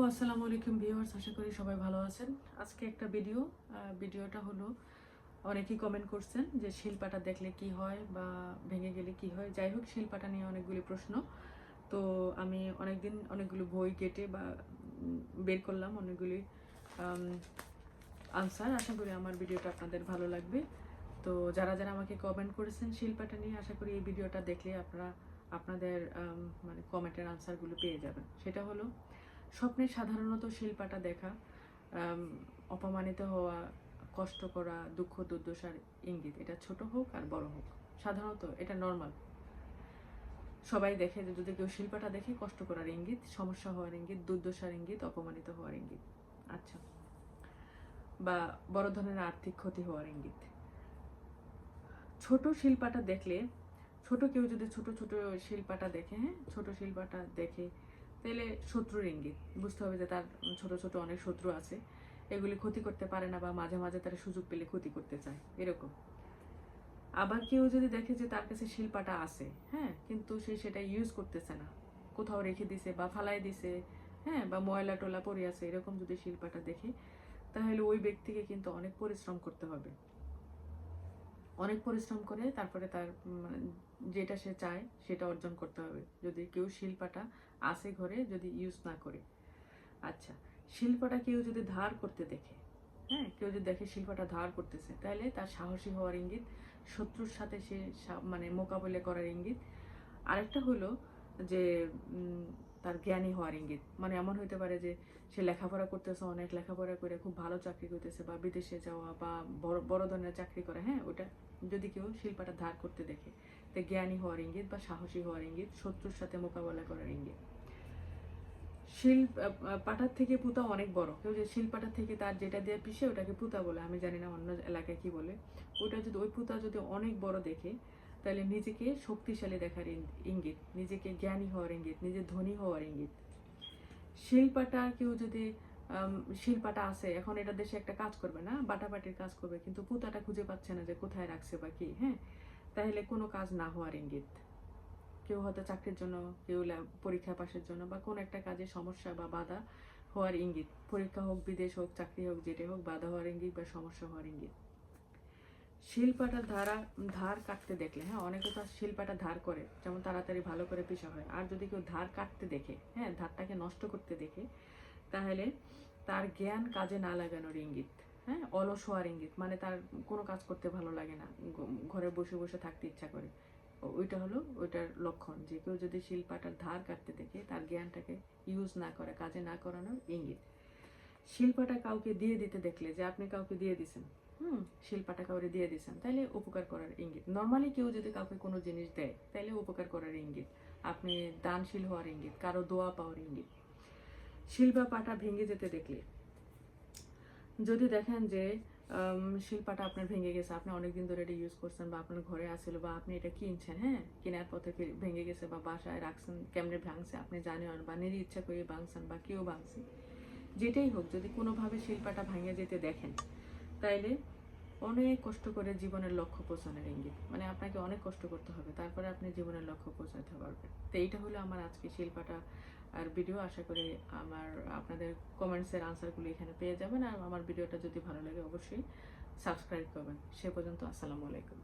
আসসালামু আলাইকুম ভিউয়ার্স, আশা করি সবাই ভালো আছেন। আজকে একটা ভিডিওটা হলো অনেকেই কমেন্ট করছেন যে শিলপাটা দেখলে কি হয় বা ভেঙে গেলে কি হয়। যাই হোক, শিলপাটা নিয়ে অনেকগুলি প্রশ্ন। তো আমি অনেকগুলো বই কেটে বা বের করলাম অনেকগুলি আনসার। আশা করি আমার ভিডিওটা আপনাদের ভালো লাগবে। তো যারা যারা আমাকে কমেন্ট করেছেন শিলপাটা নিয়ে, আশা করি এই ভিডিওটা দেখলে আপনারা আপনাদের মানে কমেন্টের আনসারগুলো পেয়ে যাবেন। সেটা হলো, স্বপ্নে সাধারণত শিলপাটা দেখা অপমানিত হওয়া, কষ্ট করা, দুঃখ দুর্দশার ইঙ্গিত। এটা ছোট হোক আর বড় হোক, সাধারণত এটা নর্মাল। সবাই দেখে যে যদি কেউ শিলপাটা দেখে, কষ্ট করার ইঙ্গিত, সমস্যা হওয়ার ইঙ্গিত, দুর্দশার ইঙ্গিত, অপমানিত হওয়ার ইঙ্গিত। আচ্ছা, বা বড় ধরনের আর্থিক ক্ষতি হওয়ার ইঙ্গিত। ছোট শিলপাটা দেখলে, কেউ যদি ছোট শিলপাটা দেখে, ছোট শিলপাটা দেখে, তাহলে শত্রুর ইঙ্গিত। বুঝতে হবে যে তার ছোট অনেক শত্রু আছে, এগুলি ক্ষতি করতে পারে না বা মাঝে মাঝে তারা সুযোগ পেলে ক্ষতি করতে চায়, এরকম। আবার কেউ যদি দেখে যে তার কাছে শিলপাটা আছে, কিন্তু সে সেটা ইউজ করতেছে না, কোথাও রেখে দিছে বা ফালাই দিছে, বা ময়লা টোলা পড়ে আছে, এরকম যদি শিলপাটা দেখে, তাহলে ওই ব্যক্তিকে কিন্তু অনেক পরিশ্রম করতে হবে। অনেক পরিশ্রম করে তারপরে তার যেটা সে চায় সেটা অর্জন করতে হবে, যদি কেউ শিলপাটা আসে ঘরে যদি ইউজ না করে। আচ্ছা, শিল্পটা কেউ যদি ধার করতে দেখে, কেউ যদি দেখে শিল্পটা ধার করতেছে, তাহলে তার সাহসী হওয়ার ইঙ্গিত, শত্রুর সাথে সে মানে মোকাবিলা করার ইঙ্গিত। আরেকটা হলো যে তার জ্ঞানী হওয়ার ইঙ্গিত। মানে এমন হইতে পারে যে সে লেখাপড়া করতেছে, অনেক লেখাপড়া করে খুব ভালো চাকরি করতেছে, বা বিদেশে যাওয়া বা বড় ধরনের চাকরি করে, ওটা যদি কেউ শিল্পটা ধার করতে দেখে, তো জ্ঞানী হওয়ার ইঙ্গিত বা সাহসী হওয়ার ইঙ্গিত, শত্রুর সাথে মোকাবেলা করার ইঙ্গিত। পাটার থেকে পুঁতা অনেক বড়। কেউ যে শিলপাটার থেকে তার যেটা দিয়ে পিষে ওটাকে পুঁতা বলে, আমি জানি না অন্য এলাকায় কি বলে। ওই পুঁতা যদি অনেক বড় দেখে, তাহলে নিজেকে শক্তিশালী দেখার ইঙ্গিত, নিজেকে জ্ঞানী হওয়ার ইঙ্গিত, নিজে ধনী হওয়ার ইঙ্গিত। শিলপাটা কেউ যদি শিলপাটা আছে, এখন এটা দেশে একটা কাজ করবে না, বাটাবাটির কাজ করবে, কিন্তু পুঁতাটা খুঁজে পাচ্ছে না যে কোথায় রাখছে বা কি, তাহলে কোনো কাজ না হওয়ার ইঙ্গিত। কেউ হয়তো চাকরির জন্য, কেউ পরীক্ষা পাশের জন্য, বা কোনো একটা কাজে সমস্যা বা বাধা হওয়ার ইঙ্গিত। পরীক্ষা হোক, বিদেশ হোক, চাকরি হোক, যেটা হোক, বাধা হওয়ার ইঙ্গিত বা সমস্যা হওয়ার ইঙ্গিত। শিলপাটা ধার কাটতে দেখলে, অনেকে তো শিলপাটা ধার করে, যেমন তাড়াতাড়ি ভালো করে পিষা হয়। আর যদি কেউ ধার কাটতে দেখে, ধারটাকে নষ্ট করতে দেখে, তাহলে তার জ্ঞান কাজে না লাগানোর ইঙ্গিত। অলস হওয়ার ইঙ্গিত, মানে তার কোনো কাজ করতে ভালো লাগে না, ঘরে বসে বসে থাকতে ইচ্ছা করে। ওইটা হলো ওইটার লক্ষণ, যে কেউ যদি শিলপাটার ধার কাটতে দেখে, তার জ্ঞানটাকে ইউজ না করে, কাজে না করানোর ইঙ্গিত। শিলপাটা কাউকে দিয়ে দিতে দেখলে, যে আপনি কাউকে দিয়ে দিছেন, শিলপাটা কাউকে দিয়ে দিছেন, তাহলে উপকার করার ইঙ্গিত। নর্মালি কেউ যদি কাউকে কোনো জিনিস দেয়, তাহলে উপকার করার ইঙ্গিত। আপনি দানশীল হওয়ার ইঙ্গিত, কারো দোয়া পাওয়ার ইঙ্গিত। শিল বা পাটা ভেঙে যেতে দেখলে, যদি দেখেন যে শিলপাটা আপনার ভেঙে গেছে, আপনি অনেকদিন ধরে এটা ইউজ করছেন, বা আপনার ঘরে আসছিল, বা আপনি এটা কিনছেন, কেনার পথে ভেঙে গেছে, বা বাসায় রাখছেন, কেমনে ভাঙছে আপনি জানেন, বা নিজে ইচ্ছা করে ভাঙছেন, বা কেউ ভাঙছে, যেটাই হোক, যদি কোনোভাবে শিলপাটা ভেঙে যেতে দেখেন, তাইলে অনেক কষ্ট করে জীবনের লক্ষ্য পৌঁছানোর ইঙ্গিত। মানে আপনাকে অনেক কষ্ট করতে হবে, তারপরে আপনি জীবনের লক্ষ্য পৌঁছাতে পারবেন। তো এইটা হলো আমার আজকে শিলপাটা আর ভিডিও। আশা করি আপনাদের কমেন্টসের আনসারগুলো এখানে পেয়ে যাবেন। আর আমার ভিডিওটা যদি ভালো লাগে, অবশ্যই সাবস্ক্রাইব করবেন। সে পর্যন্ত আসসালামু আলাইকুম।